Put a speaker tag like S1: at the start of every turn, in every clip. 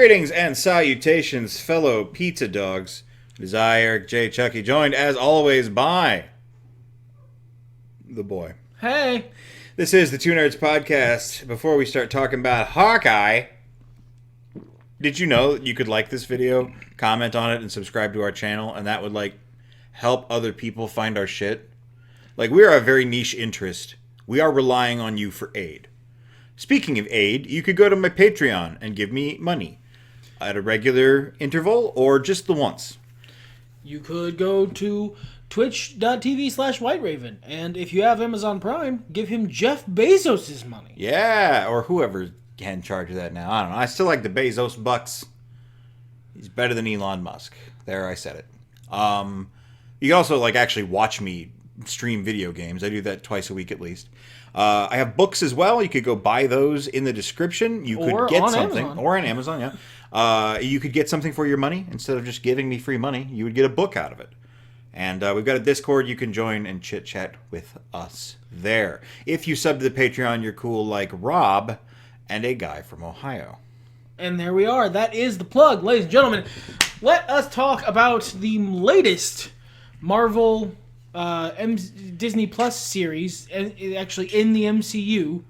S1: Greetings and salutations, fellow pizza dogs. It is I, Eric J. Chucky, joined as always by the boy.
S2: Hey.
S1: This is the Two Nerds Podcast. Before we start talking about Hawkeye, did you know that you could like this video, comment on it, and subscribe to our channel, and that would, help other people find our shit? We are a very niche interest. We are relying on you for aid. Speaking of aid, you could go to my Patreon and give me money at a regular interval or just the once.
S2: You could go to twitch.tv/WhiteRaven, and if you have Amazon Prime, give him Jeff Bezos' money.
S1: Yeah, or whoever's in charge of that now. I don't know. I still like the Bezos bucks. He's better than Elon Musk. There, I said it. You can also actually watch me stream video games. I do that twice a week at least. I have books as well. You could go buy those in the description. You could get something.
S2: Amazon.
S1: Or on Amazon, yeah. You could get something for your money. Instead of just giving me free money, you would get a book out of it. And we've got a Discord you can join and chit-chat with us there. If you sub to the Patreon, you're cool like Rob and a guy from Ohio.
S2: And there we are. That is the plug, ladies and gentlemen. Let us talk about the latest Marvel Disney Plus series, actually in the MCU,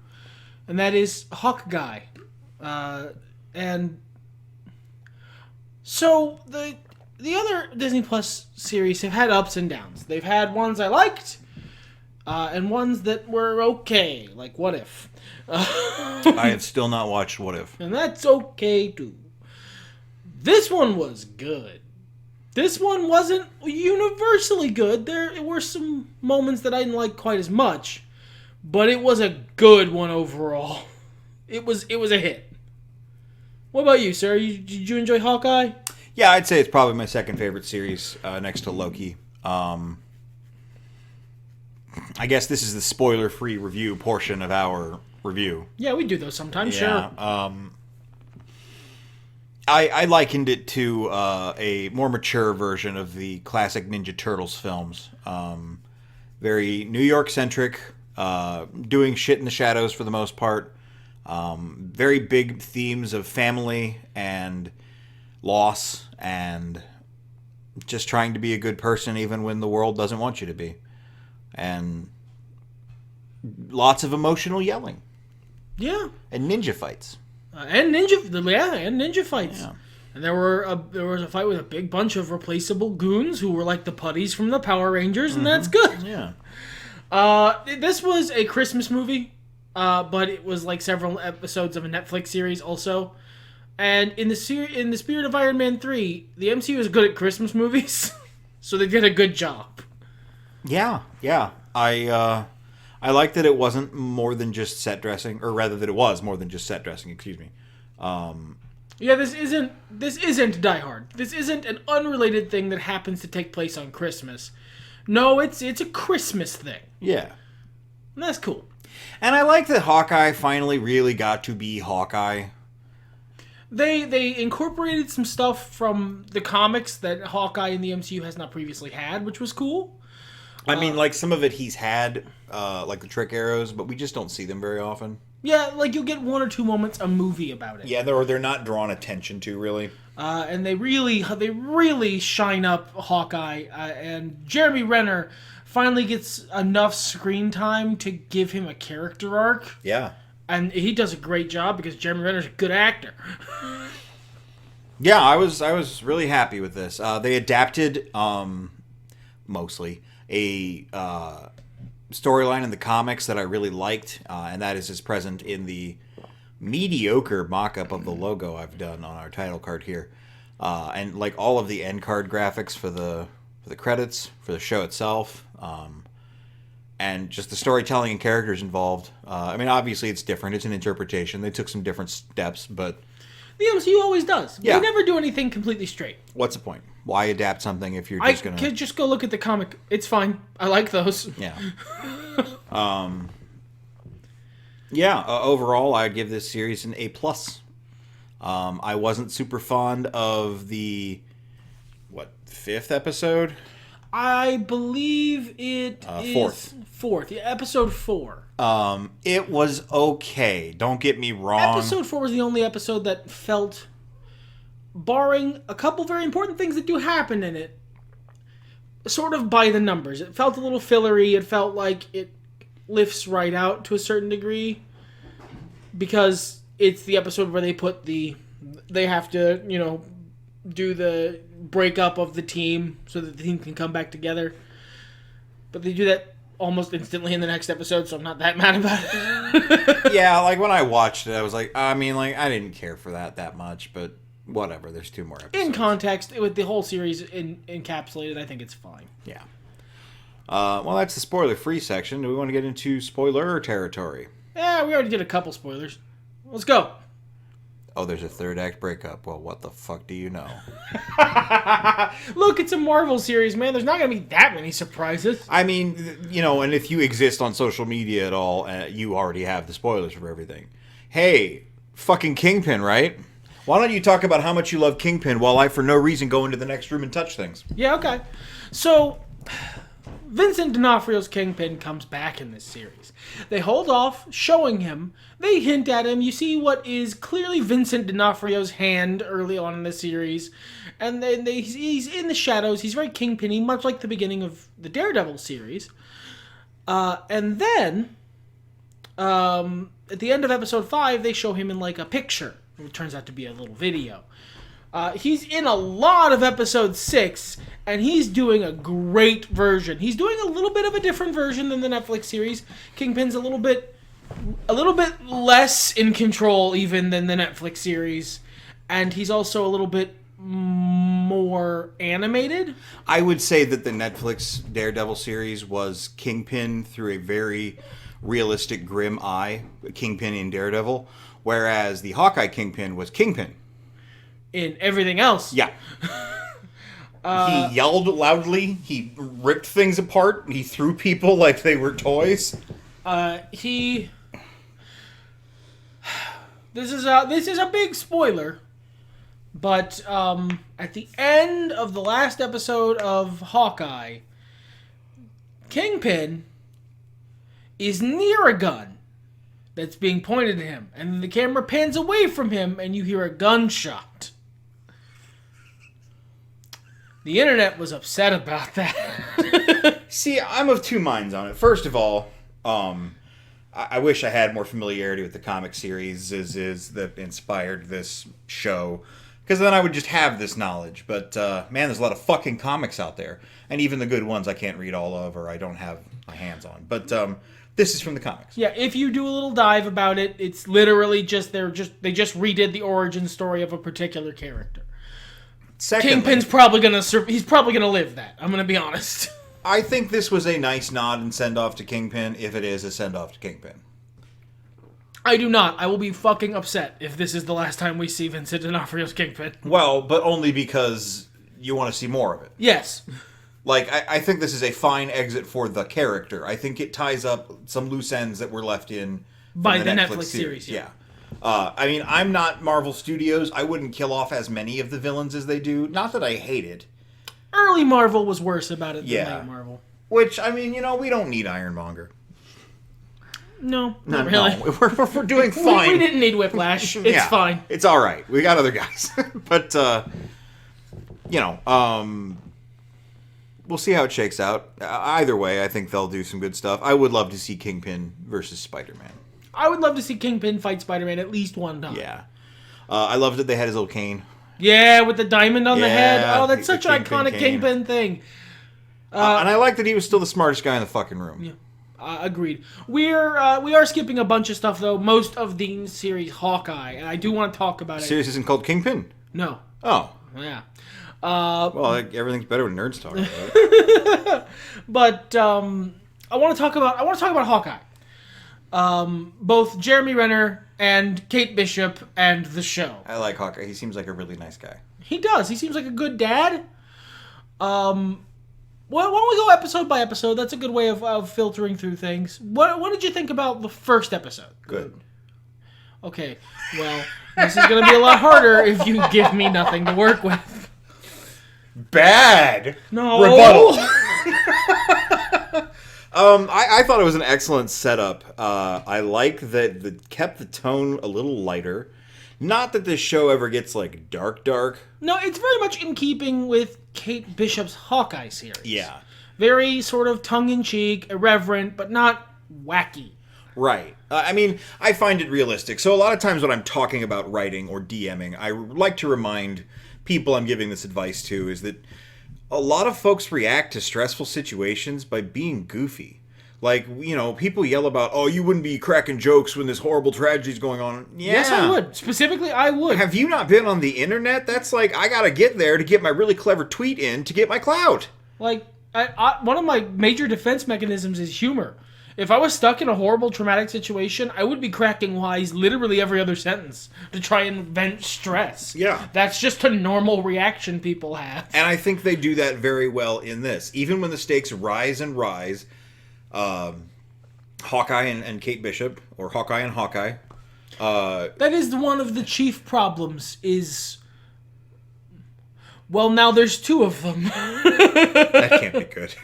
S2: and that is Hawkeye. And so the other Disney Plus series have had ups and downs. They've had ones I liked, and ones that were okay, like What If.
S1: I have still not watched What If.
S2: And that's okay, too. This one was good. This one wasn't universally good. There were some moments that I didn't like quite as much, but it was a good one overall. It was a hit. What about you, sir? Did you enjoy Hawkeye?
S1: Yeah, I'd say it's probably my second favorite series next to Loki. I guess this is the spoiler-free review portion of our review.
S2: Yeah, we do those sometimes,
S1: yeah,
S2: sure.
S1: I likened it to a more mature version of the classic Ninja Turtles films. Very New York-centric, doing shit in the shadows for the most part. Very big themes of family and loss and just trying to be a good person even when the world doesn't want you to be. And lots of emotional yelling.
S2: Yeah.
S1: And ninja fights.
S2: And ninja fights.
S1: Yeah.
S2: And there was a fight with a big bunch of replaceable goons who were like the putties from the Power Rangers, and that's good.
S1: Yeah.
S2: This was a Christmas movie, but it was like several episodes of a Netflix series also. And in the spirit of Iron Man 3, the MCU is good at Christmas movies, so they did a good job.
S1: Yeah. I like that it wasn't more than just set dressing, or rather that it was more than just set dressing, excuse me.
S2: Yeah, this isn't Die Hard. This isn't an unrelated thing that happens to take place on Christmas. No, it's a Christmas thing.
S1: Yeah.
S2: And that's cool.
S1: And I like that Hawkeye finally really got to be Hawkeye.
S2: They incorporated some stuff from the comics that Hawkeye in the MCU has not previously had, which was cool.
S1: I mean, some of it he's had, like the trick arrows, but we just don't see them very often.
S2: Yeah, you'll get one or two moments a movie about it.
S1: Yeah, they're not drawn attention to, really.
S2: And they really shine up Hawkeye, and Jeremy Renner finally gets enough screen time to give him a character arc.
S1: Yeah.
S2: And he does a great job because Jeremy Renner's a good actor.
S1: Yeah, I was really happy with this. They adapted, mostly, a storyline in the comics that I really liked, and that is present in the mediocre mock-up of the logo I've done on our title card here. And all of the end card graphics for the credits, for the show itself, and just the storytelling and characters involved. I mean, obviously it's different. It's an interpretation. They took some different steps, but...
S2: The MCU always does.
S1: Yeah.
S2: They never do anything completely straight.
S1: What's the point? Why adapt something if you're just going to...
S2: I could just go look at the comic. It's fine. I like those.
S1: Yeah. Overall, I'd give this series an A+. I wasn't super fond of the, 5th episode?
S2: I believe it is... Fourth. Yeah, episode 4.
S1: It was okay. Don't get me wrong.
S2: Episode 4 was the only episode that felt barring a couple very important things that do happen in it, sort of by the numbers. It felt a little fillery. It felt like it lifts right out to a certain degree because it's the episode where they have to, do the breakup of the team so that the team can come back together. But they do that almost instantly in the next episode, so I'm not that mad about it.
S1: Yeah, like when I watched it, I was like, I didn't care for that much, but whatever. There's 2 more episodes.
S2: In context, with the whole series encapsulated, I think it's fine.
S1: Yeah. Well, that's the spoiler-free section. Do we want to get into spoiler territory?
S2: Yeah, we already did a couple spoilers. Let's go.
S1: Oh, there's a 3rd act breakup. Well, what the fuck do you know?
S2: Look, it's a Marvel series, man. There's not going to be that many surprises.
S1: I mean, and if you exist on social media at all, you already have the spoilers for everything. Hey, fucking Kingpin, right? Why don't you talk about how much you love Kingpin while I, for no reason, go into the next room and touch things?
S2: Yeah, okay. So, Vincent D'Onofrio's Kingpin comes back in this series. They hold off showing him. They hint at him. You see what is clearly Vincent D'Onofrio's hand early on in the series. And then he's in the shadows. He's very Kingpin-y, much like the beginning of the Daredevil series. And then, at the end of episode 5, they show him in like a picture. It turns out to be a little video. He's in a lot of episode 6, and he's doing a great version. He's doing a little bit of a different version than the Netflix series. Kingpin's a little bit less in control even than the Netflix series, and he's also a little bit more animated.
S1: I would say that the Netflix Daredevil series was Kingpin through a very realistic, grim eye, Kingpin in Daredevil, whereas the Hawkeye Kingpin was Kingpin.
S2: In everything else.
S1: Yeah. He yelled loudly. He ripped things apart. He threw people like they were toys.
S2: This is a big spoiler, but at the end of the last episode of Hawkeye, Kingpin is near a gun that's being pointed at him, and the camera pans away from him, and you hear a gunshot. The internet was upset about that.
S1: See, I'm of 2 minds on it. First of all, I wish I had more familiarity with the comic series that inspired this show, because then I would just have this knowledge. But, man, there's a lot of fucking comics out there. And even the good ones I can't read all of, or I don't have my hands on. But this is from the comics.
S2: Yeah, if you do a little dive about it, it's literally just they just redid the origin story of a particular character.
S1: Secondly,
S2: Kingpin's probably gonna live that. I'm gonna be honest.
S1: I think this was a nice nod and send off to Kingpin, if it is a send off to Kingpin.
S2: I do not. I will be fucking upset if this is the last time we see Vincent D'Onofrio's Kingpin.
S1: Well, but only because you want to see more of it.
S2: Yes.
S1: Like, I think this is a fine exit for the character. I think it ties up some loose ends that were left in
S2: by the Netflix series.
S1: Yeah. I mean, I'm not Marvel Studios. I wouldn't kill off as many of the villains as they do. Not that I hate it.
S2: Early Marvel was worse about it than late Marvel.
S1: Which, I mean, we don't need Ironmonger.
S2: No, not really.
S1: No. We're doing fine.
S2: We didn't need Whiplash. It's fine.
S1: It's all right. We got other guys. But, we'll see how it shakes out. Either way, I think they'll do some good stuff. I would love to see Kingpin versus Spiderman.
S2: I would love to see Kingpin fight Spider-Man at least one time.
S1: Yeah. I loved that they had his little cane.
S2: Yeah, with the diamond on the head. Oh, that's such an iconic Kingpin thing.
S1: And I like that he was still the smartest guy in the fucking room.
S2: Yeah. Agreed. We are skipping a bunch of stuff, though. Most of the series Hawkeye, and I do want to talk about it.
S1: Series isn't called Kingpin?
S2: No.
S1: Oh.
S2: Yeah.
S1: Well, everything's better when nerds talk about it.
S2: But I want to talk about Hawkeye. Both Jeremy Renner and Kate Bishop and the show.
S1: I like Hawkeye. He seems like a really nice guy.
S2: He does. He seems like a good dad. Well, why don't we go episode by episode? That's a good way of filtering through things. What did you think about the first episode?
S1: Good.
S2: Okay. Well, this is going to be a lot harder if you give me nothing to work with.
S1: Bad.
S2: No.
S1: Rebuttal. I thought it was an excellent setup. I like that it kept the tone a little lighter. Not that this show ever gets, like, dark.
S2: No, it's very much in keeping with Kate Bishop's Hawkeye series.
S1: Yeah.
S2: Very sort of tongue-in-cheek, irreverent, but not wacky.
S1: Right. I mean, I find it realistic. So a lot of times when I'm talking about writing or DMing, I like to remind people I'm giving this advice to is that a lot of folks react to stressful situations by being goofy. Like, you know, people yell about, oh, you wouldn't be cracking jokes when this horrible tragedy's going on. Yeah.
S2: Yes, I would. Specifically, I would.
S1: Have you not been on the internet? That's like, I gotta get there to get my really clever tweet in to get my clout.
S2: Like, one of my major defense mechanisms is humor. If I was stuck in a horrible, traumatic situation, I would be cracking wise literally every other sentence to try and vent stress.
S1: Yeah.
S2: That's just a normal reaction people have.
S1: And I think they do that very well in this. Even when the stakes rise and rise, Hawkeye and Kate Bishop, or Hawkeye and Hawkeye.
S2: That is one of the chief problems is... Well, now there's two of them.
S1: That can't be good.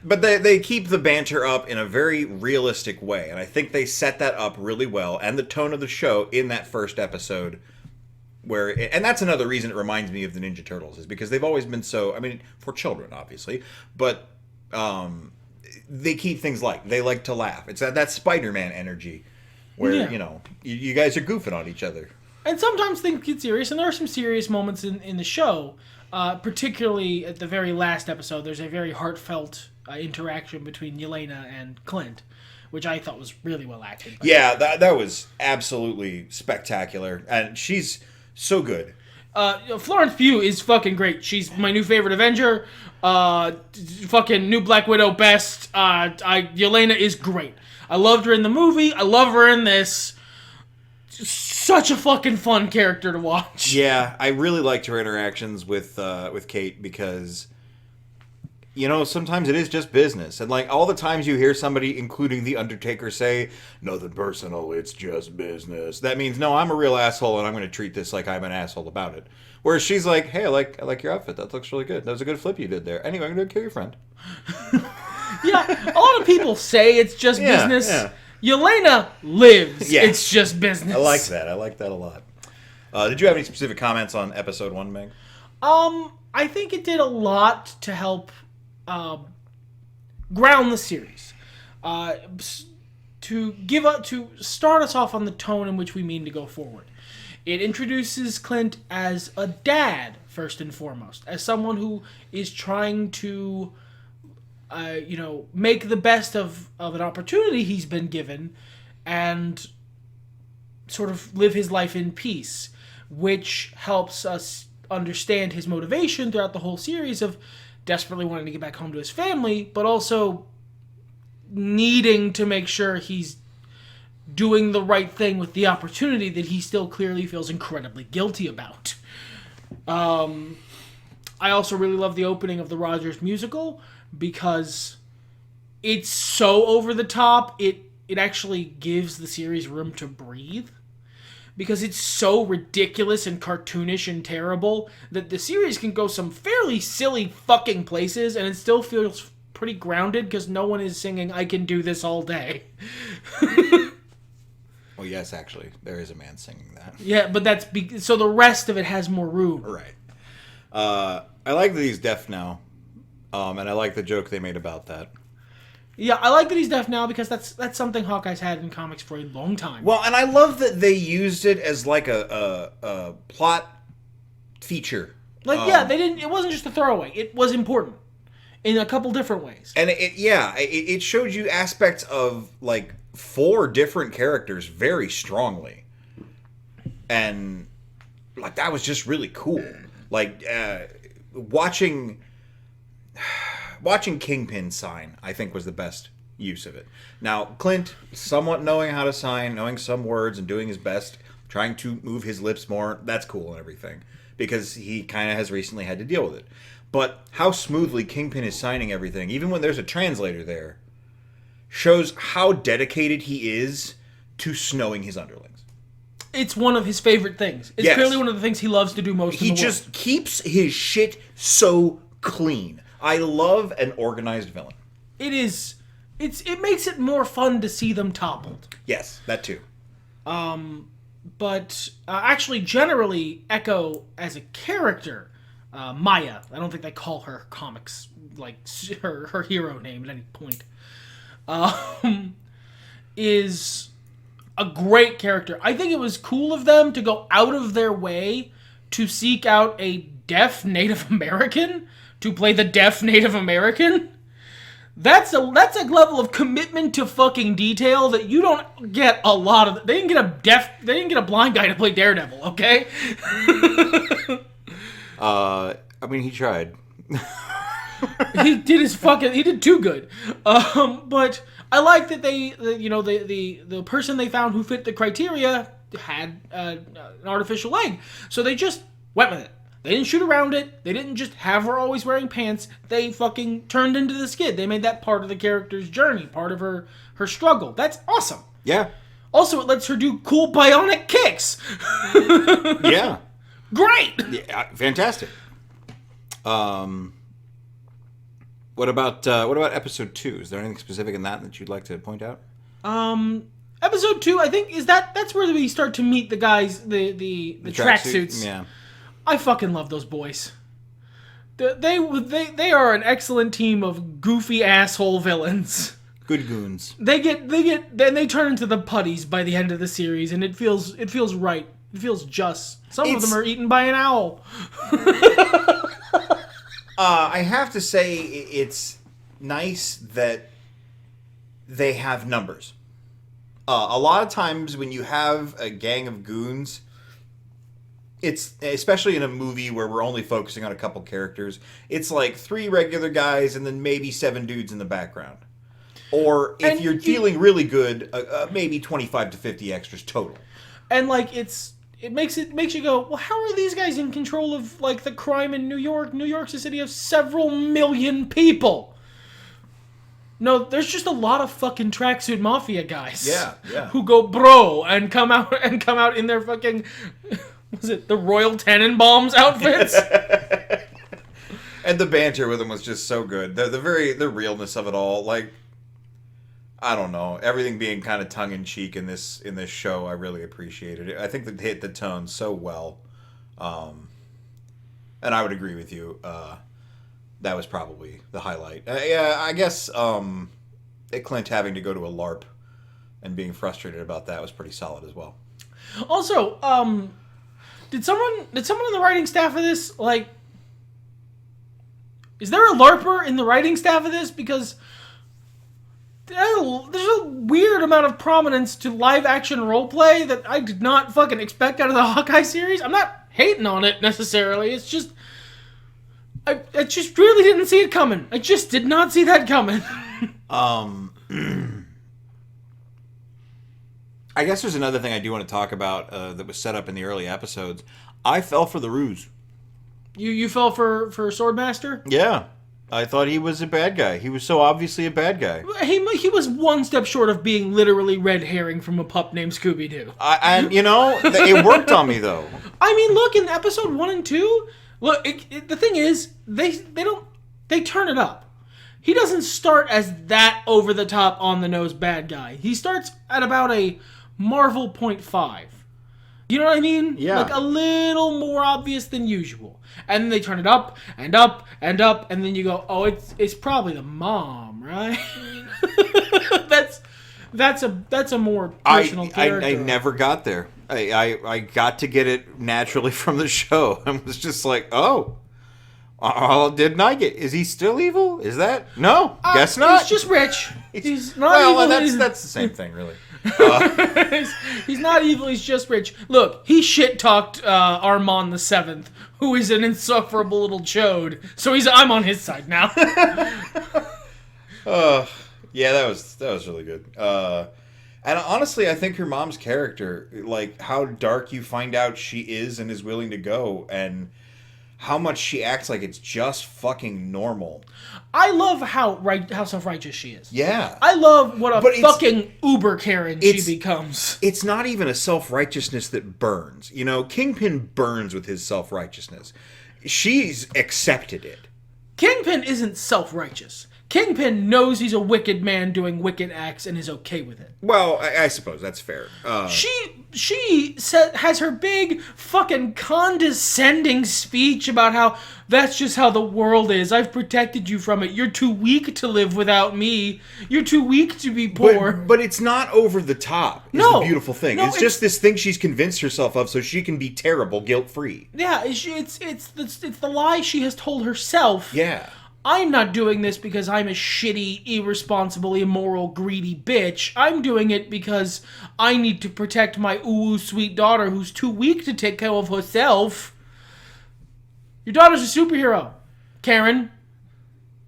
S1: But they keep the banter up in a very realistic way, and I think they set that up really well, and the tone of the show in that first episode, and that's another reason it reminds me of the Ninja Turtles, is because they've always been so, I mean, for children, obviously, but they keep things light. They like to laugh. It's that Spiderman energy, where, you know, you guys are goofing on each other. And
S2: sometimes things get serious, and there are some serious moments in the show, particularly at the very last episode. There's a very heartfelt interaction between Elena and Clint, which I thought was really well acted.
S1: Yeah, that was absolutely spectacular, and she's so good.
S2: Florence Pugh is fucking great. She's my new favorite Avenger. Fucking new Black Widow best. Elena is great. I loved her in the movie. I love her in this. Such a fucking fun character to watch.
S1: Yeah, I really liked her interactions with Kate because, you know, sometimes it is just business. And, like, all the times you hear somebody, including The Undertaker, say, nothing personal, it's just business. That means, no, I'm a real asshole and I'm going to treat this like I'm an asshole about it. Whereas she's like, hey, I like your outfit. That looks really good. That was a good flip you did there. Anyway, I'm going to kill your friend.
S2: Yeah, a lot of people say it's just business.
S1: Yeah.
S2: Yelena lives.
S1: Yeah.
S2: It's just business.
S1: I like that. I like that a lot. Did you have any specific comments on episode 1, Meg?
S2: I think it did a lot to help ground the series. To start us off on the tone in which we mean to go forward. It introduces Clint as a dad, first and foremost. As someone who is trying to make the best of an opportunity he's been given and sort of live his life in peace, which helps us understand his motivation throughout the whole series of desperately wanting to get back home to his family, but also needing to make sure he's doing the right thing with the opportunity that he still clearly feels incredibly guilty about. I also really love the opening of the Rogers musical, because it's so over the top, it actually gives the series room to breathe. Because it's so ridiculous and cartoonish and terrible that the series can go some fairly silly fucking places and it still feels pretty grounded because no one is singing I Can Do This All Day.
S1: Well, yes, actually. There is a man singing that.
S2: Yeah, but that's... so the rest of it has more room.
S1: Right. I like that he's deaf now. And I like the joke they made about that.
S2: Yeah, I like that he's deaf now because that's something Hawkeye's had in comics for a long time.
S1: Well, and I love that they used it as like a plot feature.
S2: Like, yeah, they didn't. It wasn't just a throwaway. It was important in a couple different ways.
S1: And it showed you aspects of like 4 different characters very strongly, and like that was just really cool. Like watching Kingpin sign, I think, was the best use of it. Now, Clint, somewhat knowing how to sign, knowing some words and doing his best, trying to move his lips more, that's cool and everything. Because he kind of has recently had to deal with it. But how smoothly Kingpin is signing everything, even when there's a translator there, shows how dedicated he is to snowing his underlings.
S2: It's one of his favorite things. It's clearly one of the things he loves to do most in the world.
S1: He just keeps his shit so clean. I love an organized villain.
S2: It is it makes it more fun to see them toppled.
S1: Yes, that too.
S2: But actually, generally, Echo as a character, Maya, I don't think they call her comics like her hero name at any point, is a great character. I think it was cool of them to go out of their way to seek out a deaf Native American to play the deaf Native American. That's a level of commitment to fucking detail that you don't get a lot of. They didn't get a blind guy to play Daredevil, okay?
S1: I mean, he tried.
S2: He did too good. But I like that the person they found who fit the criteria had an artificial leg, so they just went with it. They didn't shoot around it. They didn't just have her always wearing pants. They fucking turned into the skid. They made that part of the character's journey, part of her struggle. That's awesome.
S1: Yeah.
S2: Also, it lets her do cool bionic kicks.
S1: Yeah.
S2: Great.
S1: Yeah, fantastic. What about episode 2? Is there anything specific in that you'd like to point out?
S2: Episode 2, I think, that's where we start to meet the guys, the tracksuits.
S1: Yeah.
S2: I fucking love those boys. They are an excellent team of goofy asshole villains.
S1: Good goons.
S2: Then they turn into the putties by the end of the series, and it feels right. It feels just. Some of them are eaten by an owl.
S1: I have to say, it's nice that they have numbers. A lot of times when you have a gang of goons, it's, especially in a movie where we're only focusing on a couple characters, it's like 3 regular guys and then maybe 7 dudes in the background. Or if you're feeling really good, maybe 25 to 50 extras total.
S2: And like it makes you go, well, how are these guys in control of like the crime in New York? New York's a city of several million people. No, there's just a lot of fucking tracksuit mafia guys.
S1: Yeah.
S2: Who go bro and come out in their fucking, was it the Royal Tenenbaums outfits?
S1: And the banter with them was just so good. The realness of it all, like, I don't know, everything being kind of tongue in cheek in this show, I really appreciated it. I think they hit the tone so well, and I would agree with you. That was probably the highlight. Yeah, I guess Clint having to go to a LARP and being frustrated about that was pretty solid as well.
S2: Also, did someone on the writing staff of this, like, is there a LARPer in the writing staff of this? Because there's a weird amount of prominence to live action roleplay that I did not fucking expect out of the Hawkeye series. I'm not hating on it necessarily. It's just I just really didn't see it coming. I just did not see that coming.
S1: I guess there's another thing I do want to talk about that was set up in the early episodes. I fell for the ruse.
S2: You fell for Swordmaster?
S1: Yeah. I thought he was a bad guy. He was so obviously a bad guy.
S2: He was one step short of being literally red herring from a pup named Scooby-Doo.
S1: And, it worked on me, though.
S2: I mean, look, in episode 1 and 2, look, the thing is, they turn it up. He doesn't start as that over-the-top, on-the-nose bad guy. He starts at about a Marvel 0.5. You know what I mean?
S1: Yeah.
S2: Like a little more obvious than usual. And then they turn it up and up and up, and then you go, oh, it's probably the mom, right? that's a more personal character.
S1: I never got there. I got to get it naturally from the show. I was just like, oh, didn't I get? Is he still evil? Is that no? Guess not.
S2: He's just rich. He's not evil.
S1: Well, that's the same thing, really.
S2: He's not evil. He's just rich. Look, he shit talked Armand the Seventh, who is an insufferable little chode. So I'm on his side now.
S1: Yeah, that was really good. And honestly, I think her mom's character, like how dark you find out she is and is willing to go, and how much she acts like it's just fucking normal.
S2: I love how self-righteous she is.
S1: Yeah.
S2: I love what a fucking uber Karen she becomes.
S1: It's not even a self-righteousness that burns. Kingpin burns with his self-righteousness. She's accepted it.
S2: Kingpin isn't self-righteous. Kingpin knows he's a wicked man doing wicked acts and is okay with it.
S1: Well, I suppose that's fair.
S2: She has her big fucking condescending speech about how that's just how the world is. I've protected you from it. You're too weak to live without me. You're too weak to be poor.
S1: But it's not over the top. Is the beautiful thing. It's just this thing she's convinced herself of, so she can be terrible, guilt free.
S2: Yeah, it's the lie she has told herself.
S1: Yeah.
S2: I'm not doing this because I'm a shitty, irresponsible, immoral, greedy bitch. I'm doing it because I need to protect my sweet daughter who's too weak to take care of herself. Your daughter's a superhero, Karen.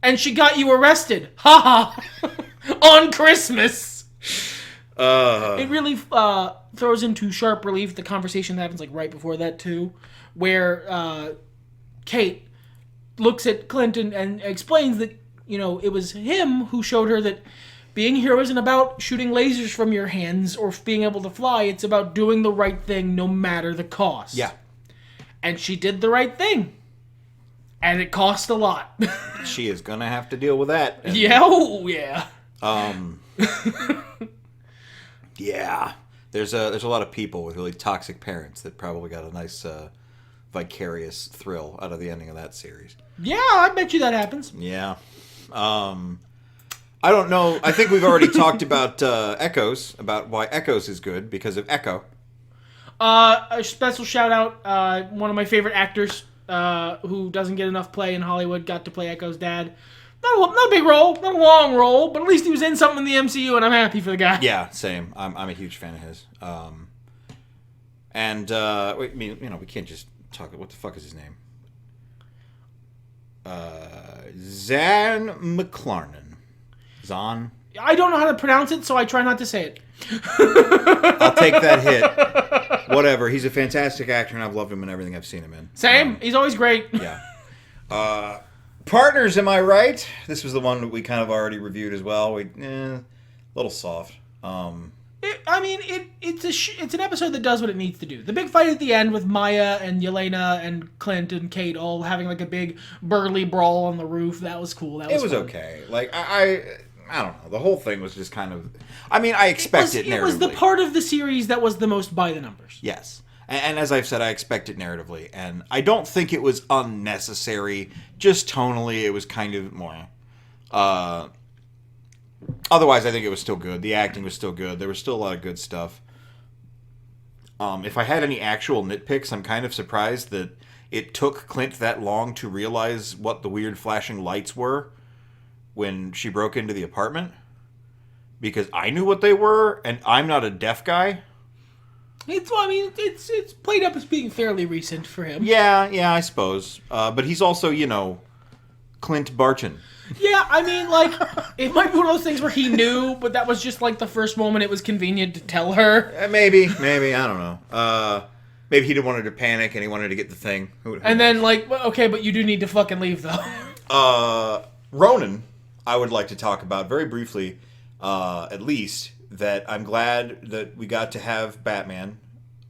S2: And she got you arrested. Ha ha. On Christmas. It really throws into sharp relief the conversation that happens like right before that too, where Kate looks at Clinton and explains that, you know, it was him who showed her that being a hero isn't about shooting lasers from your hands or being able to fly. It's about doing the right thing no matter the cost.
S1: Yeah.
S2: And she did the right thing. And it cost a lot.
S1: She is going to have to deal with that. And,
S2: yeah, oh yeah.
S1: Yeah. There's a lot of people with really toxic parents that probably got a nice vicarious thrill out of the ending of that series.
S2: Yeah, I bet you that happens.
S1: Yeah. I don't know. I think we've already talked about Echoes, about why Echoes is good because of Echo.
S2: A special shout out, one of my favorite actors who doesn't get enough play in Hollywood got to play Echo's dad. Not a big role, not a long role, but at least he was in something in the MCU, and I'm happy for the guy.
S1: Yeah, same. I'm a huge fan of his. We can't just talk. What the fuck is his name? Zan McClarnon. Zahn?
S2: I don't know how to pronounce it, so I try not to say it.
S1: I'll take that hit. Whatever. He's a fantastic actor, and I've loved him in everything I've seen him in.
S2: Same. He's always great.
S1: Yeah. Partners, am I right? This was the one that we kind of already reviewed as well. A little soft.
S2: It's an episode that does what it needs to do. The big fight at the end with Maya and Elena and Clint and Kate all having like a big burly brawl on the roof. That was cool. It was fun.
S1: Okay. Like I don't know. The whole thing was just kind of. I mean, I expect it narratively. It was
S2: the part of the series that was the most by the numbers.
S1: Yes. And as I've said, I expect it narratively. And I don't think it was unnecessary. Just tonally, it was kind of more. Otherwise, I think it was still good. The acting was still good. There was still a lot of good stuff. If I had any actual nitpicks, I'm kind of surprised that it took Clint that long to realize what the weird flashing lights were when she broke into the apartment. Because I knew what they were, and I'm not a deaf guy.
S2: It's played up as being fairly recent for him.
S1: Yeah, I suppose. But he's also, Clint Barchin.
S2: Yeah, it might be one of those things where he knew, but that was just like the first moment it was convenient to tell her.
S1: Maybe, I don't know. Maybe he didn't want her to panic and he wanted to get the thing.
S2: And then, okay, but you do need to fucking leave, though.
S1: Ronin, I would like to talk about very briefly, at least, that I'm glad that we got to have Batman.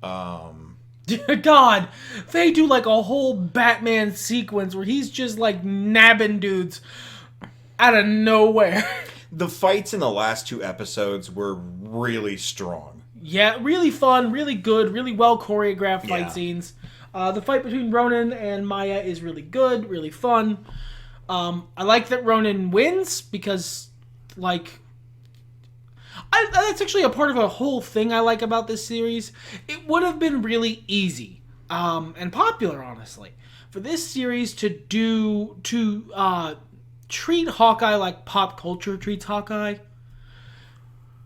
S2: God, they do like a whole Batman sequence where he's just like nabbing dudes out of nowhere.
S1: The fights in the last two episodes were really strong.
S2: Yeah, really fun, really good, really well choreographed fight scenes. The fight between Ronin and Maya is really good, really fun. I like that Ronin wins because, that's actually a part of a whole thing I like about this series. It would have been really easy and popular, honestly, for this series to treat Hawkeye like pop culture treats Hawkeye,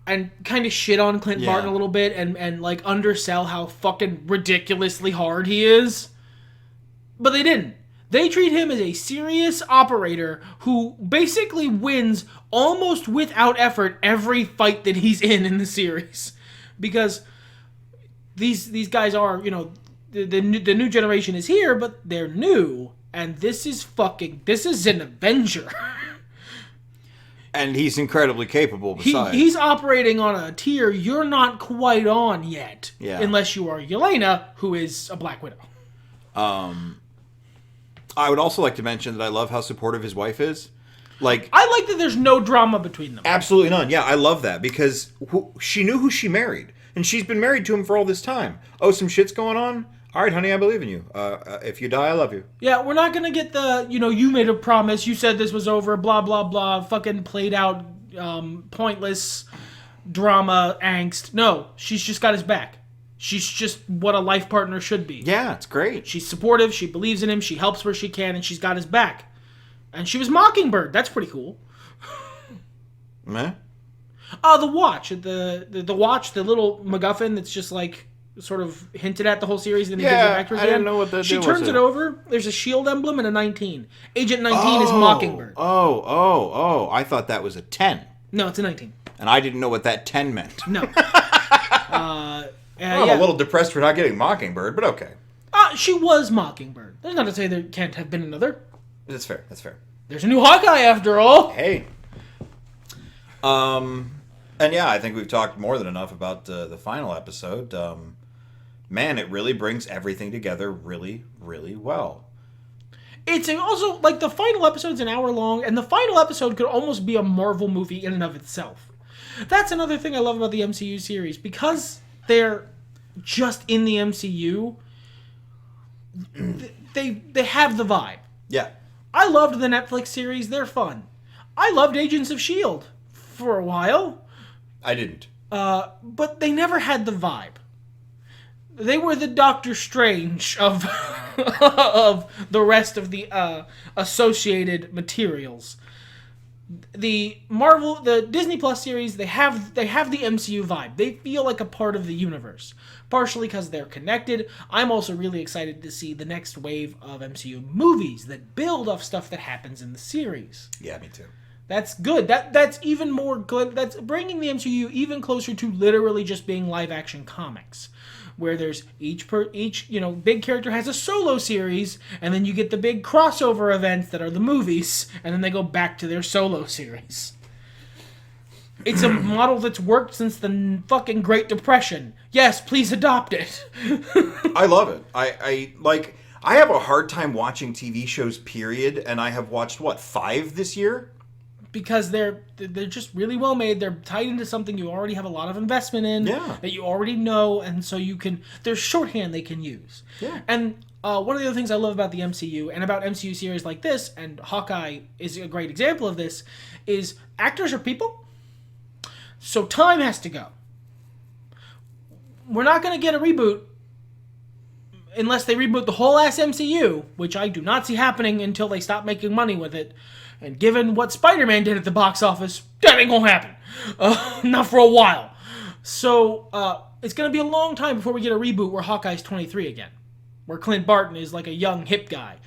S2: and kind of shit on Clint Barton a little bit, and like undersell how fucking ridiculously hard he is. But they didn't. They treat him as a serious operator who basically wins almost without effort every fight that he's in the series. Because these guys are, the new generation is here, but they're new. And this is an Avenger.
S1: And he's incredibly capable besides.
S2: He's operating on a tier you're not quite on yet.
S1: Yeah.
S2: Unless you are Elena, who is a Black Widow.
S1: I would also like to mention that I love how supportive his wife is. Like,
S2: I like that there's no drama between them.
S1: Absolutely none. Yeah, I love that because she knew who she married, and she's been married to him for all this time. Oh, some shit's going on? All right, honey, I believe in you. If you die, I love you.
S2: Yeah, we're not gonna get the, you made a promise, you said this was over, blah, blah, blah, fucking played out, pointless drama, angst. No, she's just got his back. She's just what a life partner should be.
S1: Yeah, it's great.
S2: She's supportive, she believes in him, she helps where she can, and she's got his back. And she was Mockingbird. That's pretty cool.
S1: Meh?
S2: The watch. The watch, the little MacGuffin that's just like sort of hinted at the whole series. And then
S1: Yeah,
S2: back to
S1: I didn't know what that
S2: She
S1: deal
S2: turns
S1: was.
S2: it over. There's a shield emblem and a 19. Agent 19 is Mockingbird.
S1: I thought that was a 10.
S2: No, it's a 19.
S1: And I didn't know what that 10 meant.
S2: No.
S1: I'm a little depressed for not getting Mockingbird, but okay.
S2: She was Mockingbird. There's not to say there can't have been another.
S1: That's fair. That's fair.
S2: There's a new Hawkeye after all.
S1: Hey. And yeah, I think we've talked more than enough about the final episode. Man, it really brings everything together really, really well.
S2: It's also, like, the final episode's an hour long, and the final episode could almost be a Marvel movie in and of itself. That's another thing I love about the MCU series. Because they're just in the MCU, they have the vibe.
S1: Yeah.
S2: I loved the Netflix series. They're fun. I loved Agents of S.H.I.E.L.D. for a while.
S1: I didn't.
S2: But they never had the vibe. They were the Doctor Strange of of the rest of the associated materials. The Disney Plus series, they have the MCU vibe. They feel like a part of the universe. Partially because they're connected. I'm also really excited to see the next wave of MCU movies that build off stuff that happens in the series.
S1: Yeah, me too.
S2: That's good. That's even more good. That's bringing the MCU even closer to literally just being live action comics, where there's each big character has a solo series, and then you get the big crossover events that are the movies, and then they go back to their solo series. It's a model that's worked since the fucking Great Depression. Yes, please adopt it.
S1: I love it. I have a hard time watching TV shows, period, and I have watched, 5 this year?
S2: Because they're just really well made. They're tied into something you already have a lot of investment in, that you already know, and so there's shorthand they can use.
S1: Yeah.
S2: And one of the other things I love about the MCU, and about MCU series like this, and Hawkeye is a great example of this, is actors are people, so time has to go. We're not going to get a reboot unless they reboot the whole ass MCU, which I do not see happening until they stop making money with it. And given what Spiderman did at the box office, that ain't gonna happen. Not for a while. So, it's gonna be a long time before we get a reboot where Hawkeye's 23 again. Where Clint Barton is like a young, hip guy.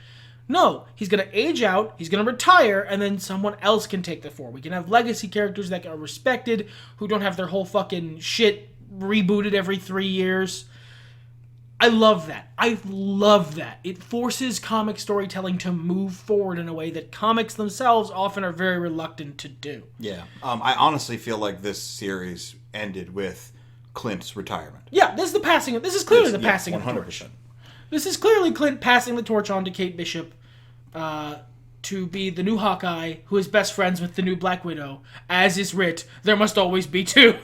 S2: No, he's gonna age out, he's gonna retire, and then someone else can take the form. We can have legacy characters that are respected, who don't have their whole fucking shit rebooted every 3 years. I love that. I love that. It forces comic storytelling to move forward in a way that comics themselves often are very reluctant to do.
S1: Yeah. I honestly feel like this series ended with Clint's retirement.
S2: Yeah, this is clearly the passing of the
S1: 100%.
S2: torch. This is clearly Clint passing the torch on to Kate Bishop to be the new Hawkeye, who is best friends with the new Black Widow. As is writ, there must always be two.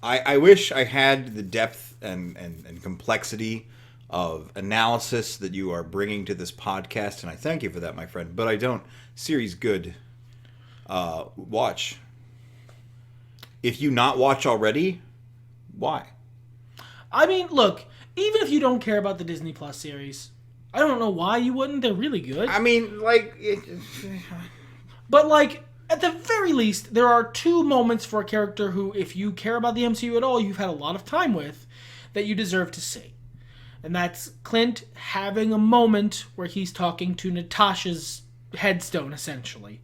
S1: I wish I had the depth and complexity of analysis that you are bringing to this podcast, and I thank you for that, my friend. But I don't. Series good. Watch. If you not watch already, why?
S2: I mean, look, even if you don't care about the Disney Plus series, I don't know why you wouldn't. They're really good.
S1: I mean,
S2: But, like, at the very least, there are 2 moments for a character who, if you care about the MCU at all, you've had a lot of time with, that you deserve to see. And that's Clint having a moment where he's talking to Natasha's headstone, essentially.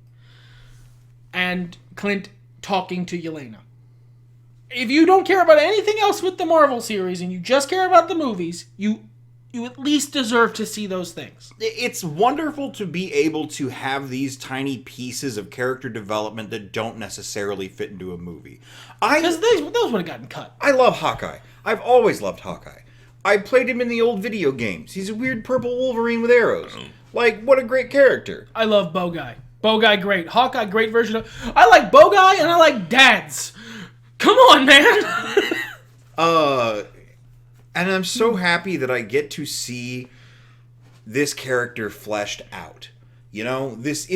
S2: And Clint talking to Yelena. If you don't care about anything else with the Marvel series and you just care about the movies, you at least deserve to see those things.
S1: It's wonderful to be able to have these tiny pieces of character development that don't necessarily fit into a movie.
S2: Because those would have gotten cut.
S1: I love Hawkeye. I've always loved Hawkeye. I played him in the old video games. He's a weird purple Wolverine with arrows. Like, what a great character.
S2: I love Bow Guy. Bow Guy, great. Hawkeye, great version of... I like Bow Guy and I like dads. Come on, man.
S1: And I'm so happy that I get to see this character fleshed out. You know, this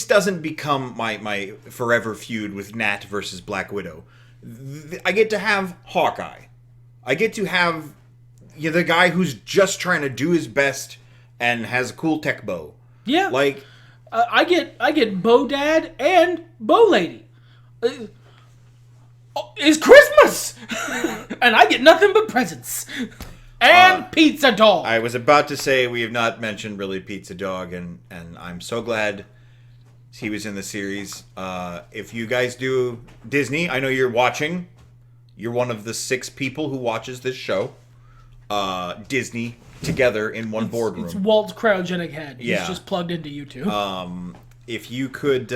S1: doesn't become my forever feud with Nat versus Black Widow. I get to have Hawkeye. I get to have the guy who's just trying to do his best and has a cool tech bow.
S2: Yeah.
S1: Like,
S2: I get Bow Dad and Bow Lady. It's Christmas! And I get nothing but presents. And Pizza Dog.
S1: I was about to say we have not mentioned really Pizza Dog, and I'm so glad he was in the series. If you guys do Disney, I know you're watching. You're one of the 6 people who watches this show. Disney together in one boardroom.
S2: It's Walt's cryogenic head.
S1: Yeah.
S2: He's just plugged into YouTube.
S1: If you could,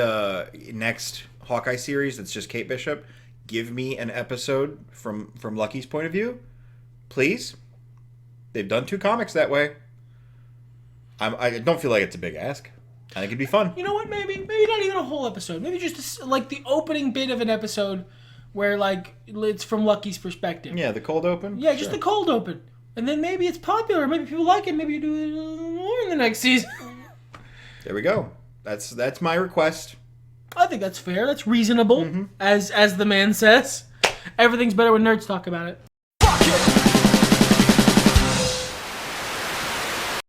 S1: next Hawkeye series that's just Kate Bishop, give me an episode from Lucky's point of view, please. They've done 2 comics that way. I don't feel like it's a big ask. I think it'd be fun.
S2: You know what? Maybe not even a whole episode. Maybe just like the opening bit of an episode where like it's from Lucky's perspective.
S1: Yeah, the cold open.
S2: Yeah, just the cold open, and then maybe it's popular. Maybe people like it. Maybe you do it more in the next season.
S1: There we go. That's my request.
S2: I think that's fair. That's reasonable, as the man says. Everything's better when nerds talk about it.